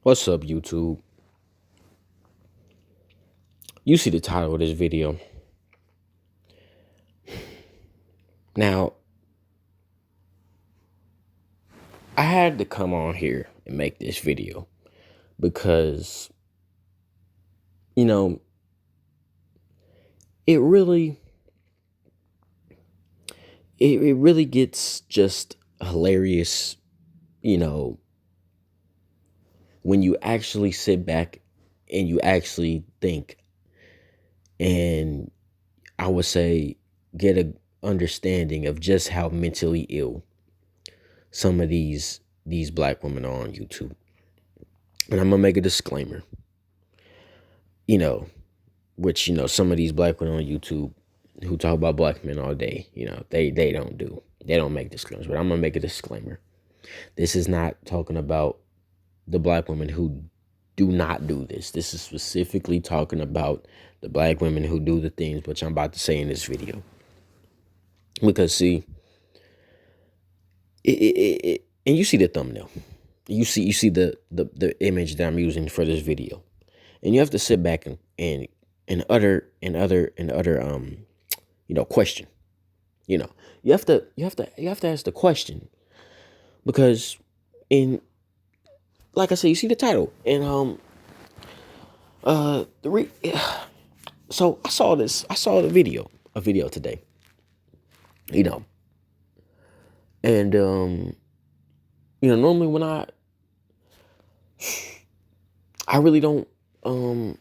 What's up, YouTube? You see the title of this video. Now, I had to come on here and make this video because, you know, it really, it really gets just hilarious, you know, when you actually sit back and you actually think and I would say get a understanding of just how mentally ill some of these black women are on YouTube. And I'm gonna make a disclaimer, you know, which, some of these black women on YouTube who talk about black men all day, they don't do. They don't make disclaimers, but I'm gonna make a disclaimer. This is not talking about the black women who do not do this. This is specifically talking about the black women who do the things which I'm about to say in this video. Because see, and you see the thumbnail. You see the image that I'm using for this video. And you have to sit back and utter question. You have to ask the question, because in, like I said, you see the title and so I saw a video today, you know and normally when I really don't the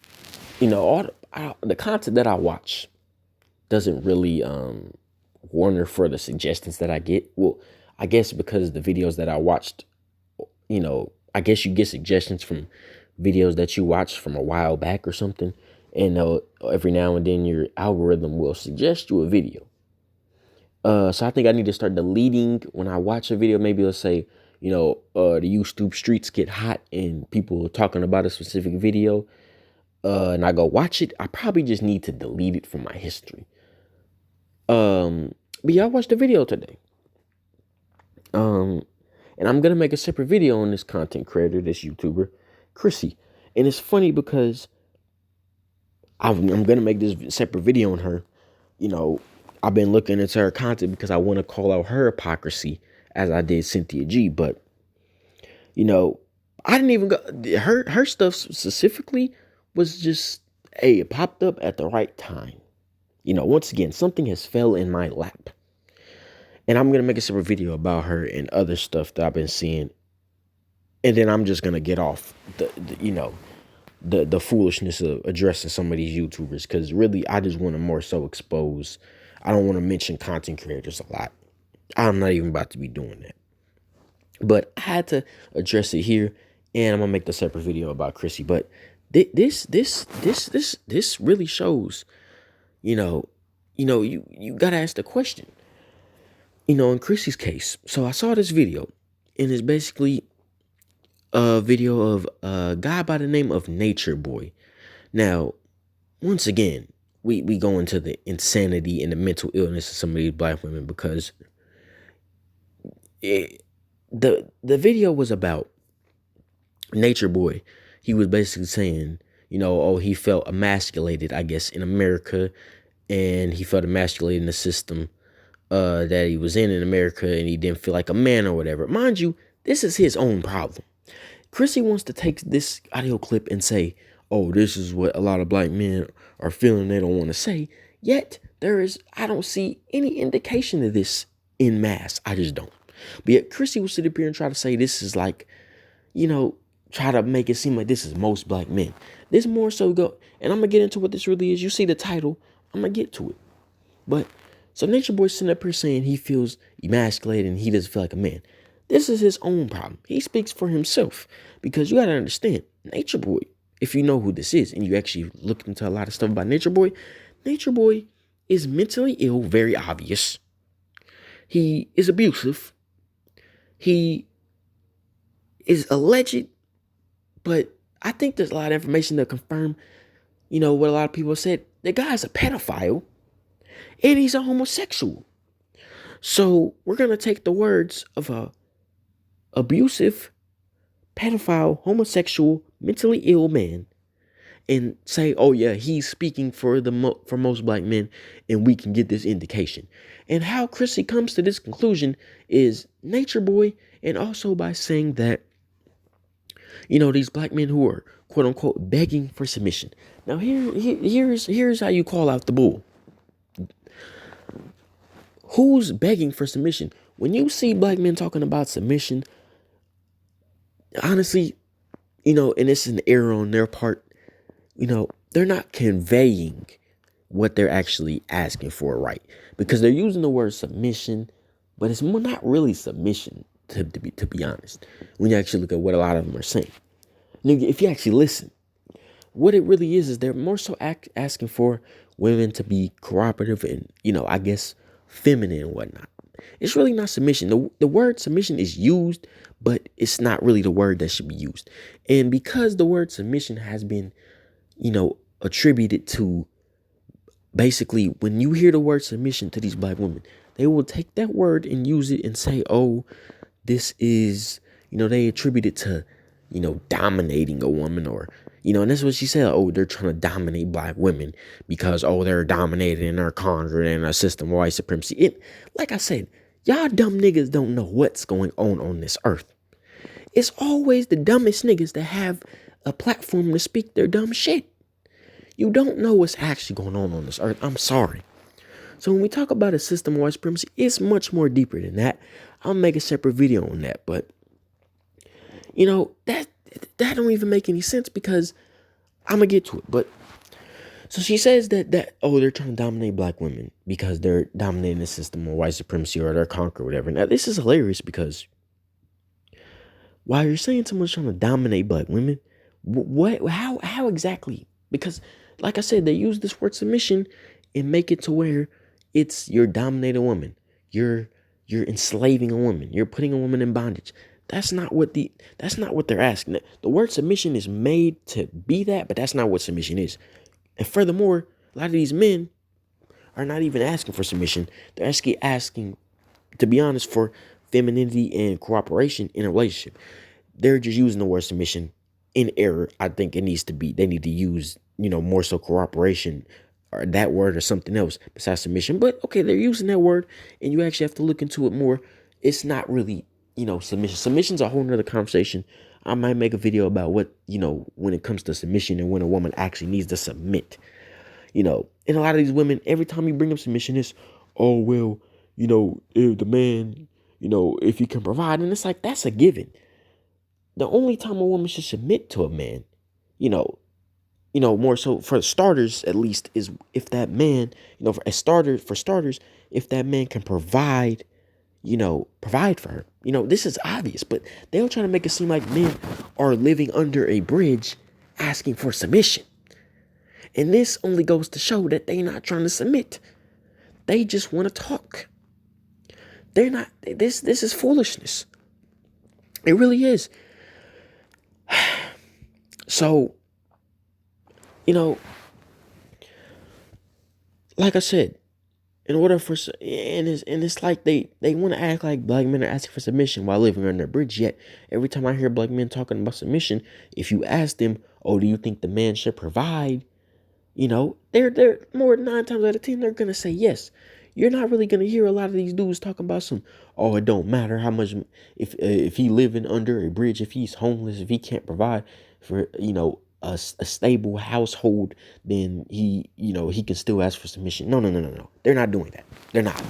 content that I watch doesn't really warrant for the suggestions that I get. Well, I guess because the videos that I watched, I guess you get suggestions from videos that you watched from a while back or something. And every now and then your algorithm will suggest you a video. So I think I need to start deleting when I watch a video. Maybe let's say, the YouTube streets get hot and people are talking about a specific video. And I go watch it. I probably just need to delete it from my history. But yeah, I watched the video today. And I'm gonna make a separate video on this content creator, this YouTuber, Chrissy. And it's funny because I'm gonna make this separate video on her. I've been looking into her content because I want to call out her hypocrisy as I did Cynthia G. But I didn't even go. Her stuff specifically was just, hey, it popped up at the right time. Once again, something has fell in my lap. And I'm going to make a separate video about her and other stuff that I've been seeing. And then I'm just going to get off the foolishness of addressing some of these YouTubers. Because really, I just want to more so expose. I don't want to mention content creators a lot. I'm not even about to be doing that. But I had to address it here. And I'm going to make the separate video about Chrissy. But this really shows, you got to ask the question. In Chrissy's case, so I saw this video, and it's basically a video of a guy by the name of Nature Boy. Now, once again, we go into the insanity and the mental illness of some of these black women, because the video was about Nature Boy. He was basically saying, he felt emasculated, I guess, in America, and he felt emasculated in the system that he was in America, and he didn't feel like a man or whatever. Mind you, this is his own problem. Chrissy wants to take this audio clip and say, oh, this is what a lot of black men are feeling they don't want to say. Yet, I don't see any indication of this in mass. I just don't. But yet, Chrissy will sit up here and try to say this is like, try to make it seem like this is most black men. This more so go, and I'm going to get into what this really is. You see the title, I'm going to get to it. But so Nature Boy sitting up here saying he feels emasculated and he doesn't feel like a man. This is his own problem. He speaks for himself, because you got to understand, Nature Boy, if you know who this is and you actually looked into a lot of stuff about Nature Boy is mentally ill, very obvious. He is abusive. He is alleged, but I think there's a lot of information to confirm, what a lot of people said. The guy's a pedophile. And he's a homosexual. So we're going to take the words of a abusive pedophile, homosexual, mentally ill man and say, oh yeah, he's speaking for for most black men, and we can get this indication. And how Chrissy comes to this conclusion is Nature Boy, and also by saying that, these black men who are quote unquote begging for submission. Now here's how you call out the bull. Who's begging for submission? When you see black men talking about submission, honestly, and it's an error on their part, they're not conveying what they're actually asking for, right? Because they're using the word submission, but it's not really submission, to be honest, when you actually look at what a lot of them are saying. If you actually listen, what it really is they're more so asking for women to be cooperative and, I guess, feminine and whatnot. It's really not submission. The word submission is used, but it's not really the word that should be used. And because the word submission has been, attributed to, basically, when you hear the word submission to these black women, they will take that word and use it and say, oh, this is, they attribute it to, dominating a woman, or, and that's what she said. Oh, they're trying to dominate black women because, oh, they're dominated and they're conquered in a system of white supremacy. Like I said, y'all dumb niggas don't know what's going on this earth. It's always the dumbest niggas that have a platform to speak their dumb shit. You don't know what's actually going on this earth. I'm sorry. So when we talk about a system of white supremacy, it's much more deeper than that. I'll make a separate video on that. But, that don't even make any sense, because I'm going to get to it. But so she says that, they're trying to dominate black women because they're dominating the system of white supremacy, or they're conquered, whatever. Now, this is hilarious, because while you're saying someone's trying to dominate black women, how exactly? Because, like I said, they use this word submission and make it to where you're dominating a woman. You're enslaving a woman. You're putting a woman in bondage. That's not what they're asking. The word submission is made to be that, but that's not what submission is. And furthermore, a lot of these men are not even asking for submission. They're actually asking, to be honest, for femininity and cooperation in a relationship. They're just using the word submission in error. I think they need to use, more so cooperation, or that word, or something else besides submission. But okay, they're using that word, and you actually have to look into it more. It's not really, submission. Submission's a whole nother conversation. I might make a video about what, when it comes to submission and when a woman actually needs to submit. And a lot of these women, every time you bring up submission, it's, oh, well, if the man, if he can provide. And it's like, that's a given. The only time a woman should submit to a man, more so for starters, at least, is if that man, for starters, if that man can provide for her. This is obvious, but they're trying to make it seem like men are living under a bridge asking for submission. And this only goes to show that they're not trying to submit. They just want to talk. They're not, this is foolishness. It really is. So, like I said, in order for, and it's like they want to act like black men are asking for submission while living under a bridge. Yet every time I hear black men talking about submission, if you ask them, oh, do you think the man should provide? They're more than 9 times out of 10, they're gonna say yes. You're not really gonna hear a lot of these dudes talking about oh, it don't matter how much, if he living under a bridge, if he's homeless, if he can't provide for a stable household, then he can still ask for submission. No. They're not doing that. They're not.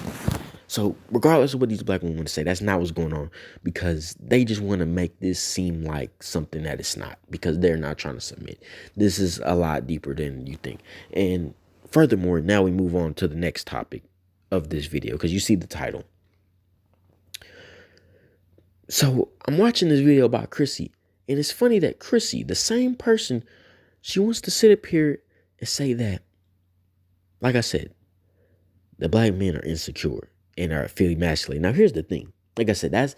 So regardless of what these black women want to say, that's not what's going on, because they just want to make this seem like something that it's not, because they're not trying to submit. This is a lot deeper than you think. And furthermore, now we move on to the next topic of this video, because you see the title. So I'm watching this video about Chrissy, and it's funny that Chrissy, the same person, she wants to sit up here and say that, like I said, the black men are insecure and are feeling emasculated. Now, here's the thing. Like I said, this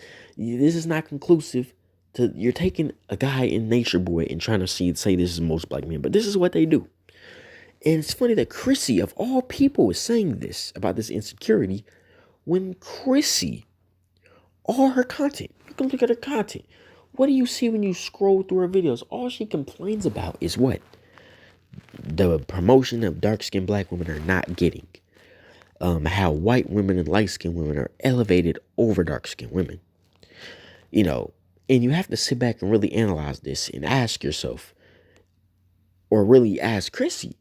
is not conclusive to, you're taking a guy in Nature Boy and trying to say this is most black men, but this is what they do. And it's funny that Chrissy, of all people, is saying this about this insecurity, when Chrissy, all her content, you can look at her content, What do you see when you scroll through her videos? All she complains about is what? The promotion of dark-skinned black women are not getting. How white women and light-skinned women are elevated over dark-skinned women. And you have to sit back and really analyze this and ask yourself, or really ask Chrissy,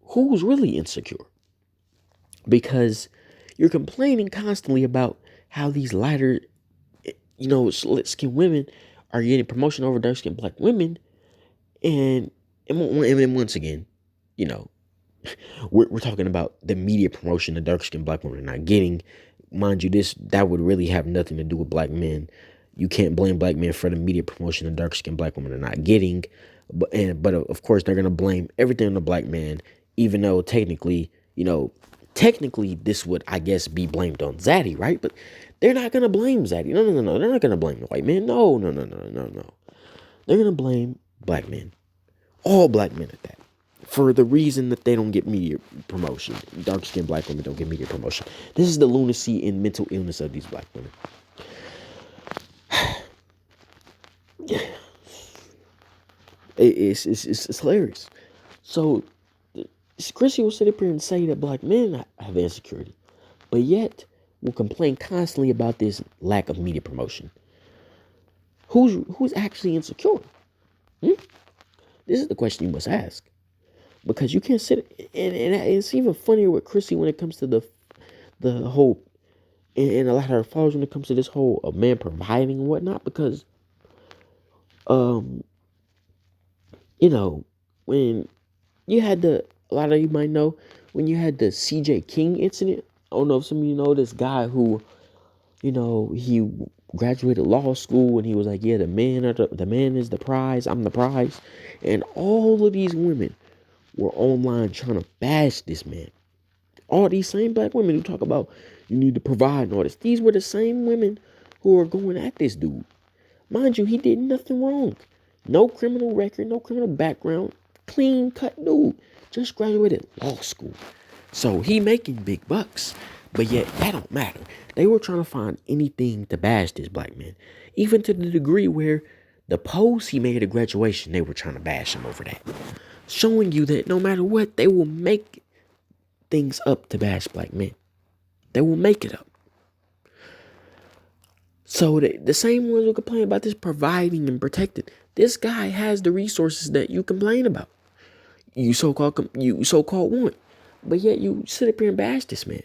who's really insecure? Because you're complaining constantly about how these lighter, split-skinned women are getting promotion over dark-skinned black women. And once again, we're talking about the media promotion the dark-skinned black women are not getting. Mind you, that would really have nothing to do with black men. You can't blame black men for the media promotion the dark-skinned black women are not getting. But of course, they're going to blame everything on the black man, even though technically this would, I guess, be blamed on Zaddy, right? But they're not going to blame Zaddy. No. They're not going to blame the white man. No. They're going to blame black men. All black men at that. For the reason that they don't get media promotion. Dark-skinned black women don't get media promotion. This is the lunacy and mental illness of these black women. It's hilarious. So Chrissy will sit up here and say that black men have insecurity, but yet will complain constantly about this lack of media promotion. Who's actually insecure? This is the question you must ask, because you can't sit and it's even funnier with Chrissy when it comes to the whole and a lot of her followers when it comes to this whole of man providing and whatnot, because when you had a lot of you might know, when you had the CJ King incident. I don't know if some of you know this guy who, he graduated law school and he was like, yeah, the man is the prize, I'm the prize. And all of these women were online trying to bash this man. All these same black women who talk about you need to provide and all this. These were the same women who are going at this dude. Mind you, he did nothing wrong. No criminal record, no criminal background. Clean cut dude. Just graduated law school. So he making big bucks. But yet that don't matter. They were trying to find anything to bash this black man. Even to the degree where the pose he made at graduation, they were trying to bash him over that. Showing you that no matter what, they will make things up to bash black men. They will make it up. So the same ones who complain about this providing and protecting, this guy has the resources that you complain about. You so-called want. But yet you sit up here and bash this man.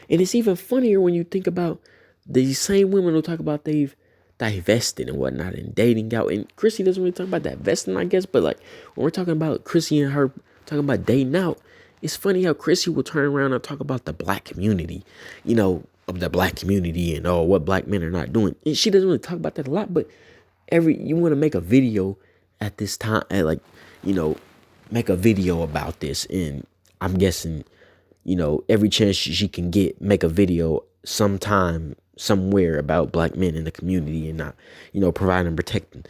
And it's even funnier when you think about these same women who talk about they've divested and whatnot and dating out. And Chrissy doesn't really talk about divesting, I guess. But like when we're talking about Chrissy and her talking about dating out, it's funny how Chrissy will turn around and talk about the black community, of the black community and what black men are not doing. And she doesn't really talk about that a lot. But you want to make a video at this time, make a video about this. And I'm guessing, every chance she can get, make a video sometime, somewhere about black men in the community and not, providing and protecting.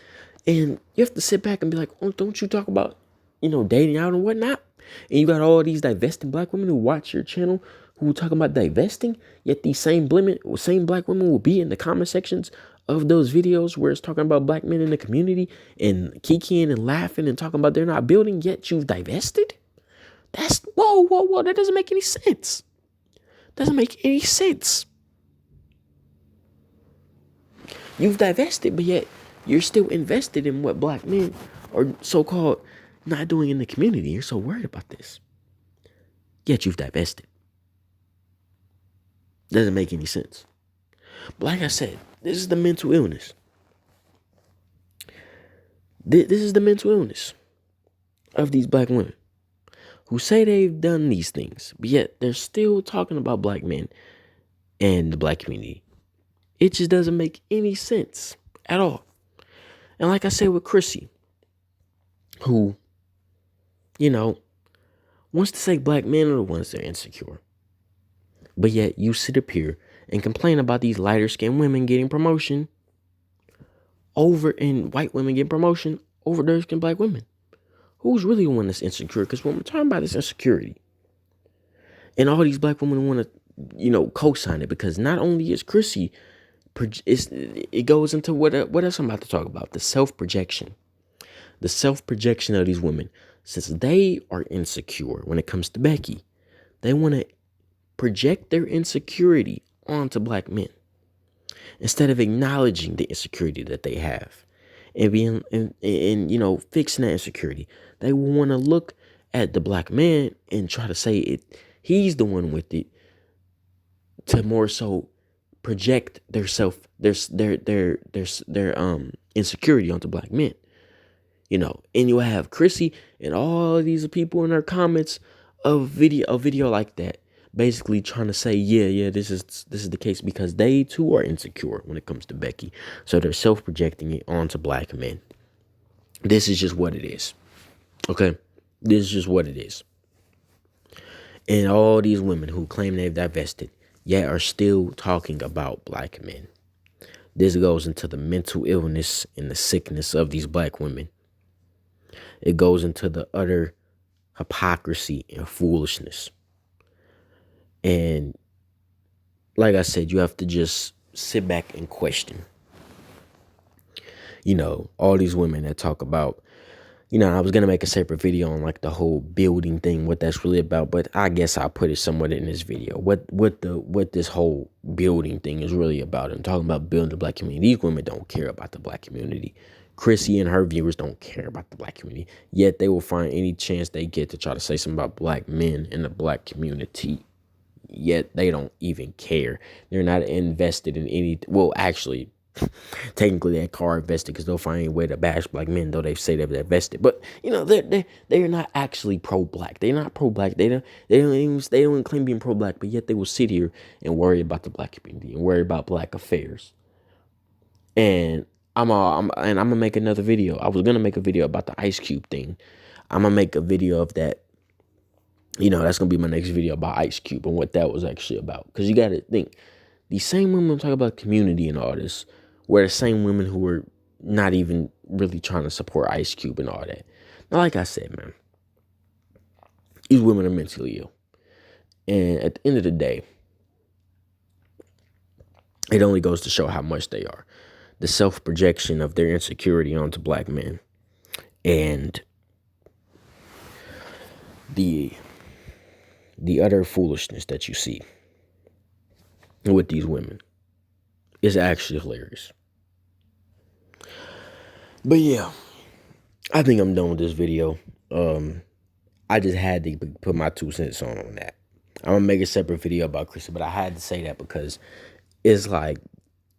And you have to sit back and be like, oh, don't you talk about, dating out and whatnot? And you got all these divesting black women who watch your channel who talk about divesting, yet these same black women will be in the comment sections of those videos where it's talking about black men in the community and kikiing and laughing and talking about they're not building, yet you've divested? That's, whoa, that doesn't make any sense. Doesn't make any sense. You've divested, but yet you're still invested in what black men are so-called not doing in the community. You're so worried about this. Yet you've divested. Doesn't make any sense. But like I said, this is the mental illness. This is the mental illness of these black women who say they've done these things, but yet they're still talking about black men and the black community. It just doesn't make any sense at all. And like I said with Chrissy, who, wants to say black men are the ones that are insecure. But yet you sit up here and complain about these lighter skinned women getting promotion and white women getting promotion over dark skinned black women. Who's really the one that's insecure? Because when we're talking about this insecurity, and all these black women want to, co-sign it, because not only is Chrissy it goes into what else I'm about to talk about, the self-projection. The self-projection of these women, since they are insecure when it comes to Becky, they want to project their insecurity onto black men instead of acknowledging the insecurity that they have and being and fixing that insecurity. They want to look at the black man and try to say he's the one with it, to more so project their insecurity onto black men. And you have Chrissy and all these people in their comments of video like that, basically trying to say, yeah, this is the case, because they too are insecure when it comes to Becky. So they're self-projecting it onto black men. This is just what it is. Okay? This is just what it is. And all these women who claim they've divested, yet are still talking about black men. This goes into the mental illness and the sickness of these black women. It goes into the utter hypocrisy and foolishness. And like I said, you have to just sit back and question. All these women that talk about, I was going to make a separate video on like the whole building thing, what that's really about, but I guess I'll put it somewhat in this video. What this whole building thing is really about. I'm talking about building the black community. These women don't care about the black community. Chrissy and her viewers don't care about the black community, yet they will find any chance they get to try to say something about black men in the black community, yet they don't even care. They're not invested in any, well, actually, technically they are invested, because they'll find any way to bash black men, though they say they're invested. But they're not actually pro-black. They're not pro-black. They don't claim being pro-black, but yet they will sit here and worry about the black community and worry about black affairs. And I'm gonna make another video. I was gonna make a video about the Ice Cube thing. I'm gonna make a video of that. That's gonna be my next video about Ice Cube and what that was actually about. Because you gotta think, these same women talk about community and all this, were the same women who were not even really trying to support Ice Cube and all that. Now, like I said, man, these women are mentally ill. And at the end of the day, it only goes to show how much they are. The self-projection of their insecurity onto black men. And the utter foolishness that you see with these women is actually hilarious. But yeah, I think I'm done with this video. I just had to put my 2 cents on that. I'm gonna make a separate video about Chrissy, but I had to say that because it's like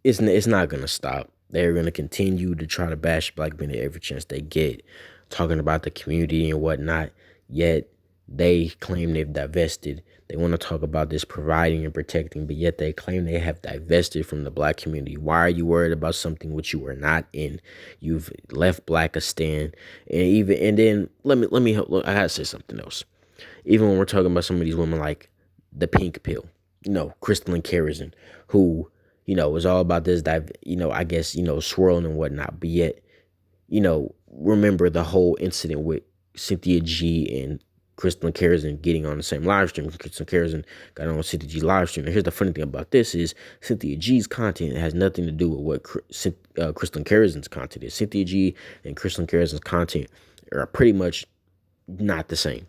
it's not gonna stop. They're gonna continue to try to bash black men every chance they get, talking about the community and whatnot. Yet they claim they've divested. They want to talk about this providing and protecting, but yet they claim they have divested from the black community. Why are you worried about something which you are not in? You've left black a stand. And then let me help. Look, I gotta say something else. Even when we're talking about some of these women like the pink pill, Crystal and Kerrison, who, is all about this, I guess, swirling and whatnot. But yet, remember the whole incident with Cynthia G and Crystal and Kerrison getting on the same live stream. Crystal and Kerrison got on Cynthia G's live stream. And here's the funny thing about this is Cynthia G's content has nothing to do with what Crystal and Kerrison's content is. Cynthia G and Crystal and Kerrison's content are pretty much not the same,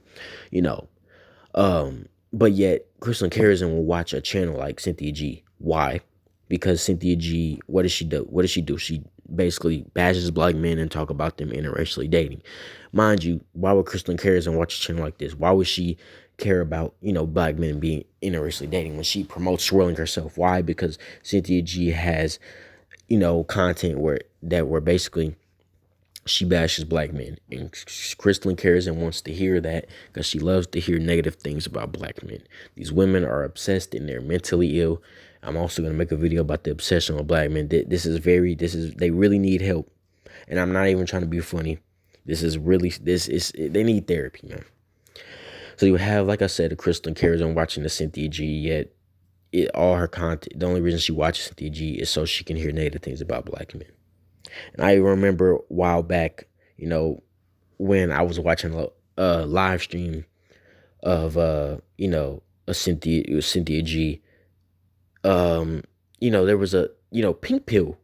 But yet Crystal and Kerrison will watch a channel like Cynthia G. Why? Because Cynthia G, what does she do? She basically bashes black men and talk about them interracially dating. Mind you, why would Crystal and Kerrison watch a channel like this? Why would she care about, black men being interracially dating when she promotes swirling herself? Why? Because Cynthia G has, content where basically she bashes black men. And Crystal and Kerrison wants to hear that because she loves to hear negative things about black men. These women are obsessed and they're mentally ill. I'm also going to make a video about the obsession with black men. They really need help. And I'm not even trying to be funny. They need therapy, man. So you have, like I said, a Crystal and Kerrison watching the Cynthia G, yet all her content, the only reason she watches Cynthia G is so she can hear negative things about black men. And I remember a while back, when I was watching a live stream of, a Cynthia G, there was Pink Pill,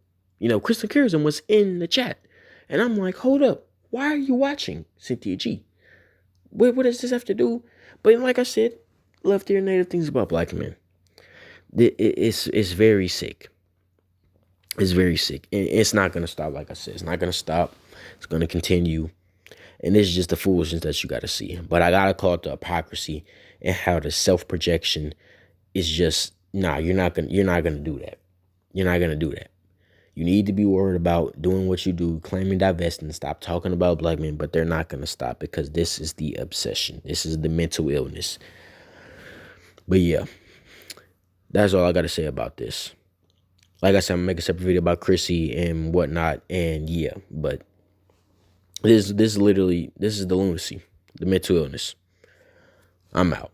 Crystal Curism was in the chat. And I'm like, hold up. Why are you watching Cynthia G? What does this have to do? But like I said, left ear native things about black men. It's very sick. It's very sick. And it's not going to stop, like I said. It's not going to stop. It's going to continue. And this is just the foolishness that you got to see. But I got to call it the hypocrisy and how the self-projection is just, you're not going to do that. You're not going to do that. You need to be worried about doing what you do, claiming divesting, stop talking about black men, but they're not going to stop because this is the obsession. This is the mental illness. But yeah, that's all I got to say about this. Like I said, I'm going to make a separate video about Chrissy and whatnot. And yeah, but this is the lunacy, the mental illness. I'm out.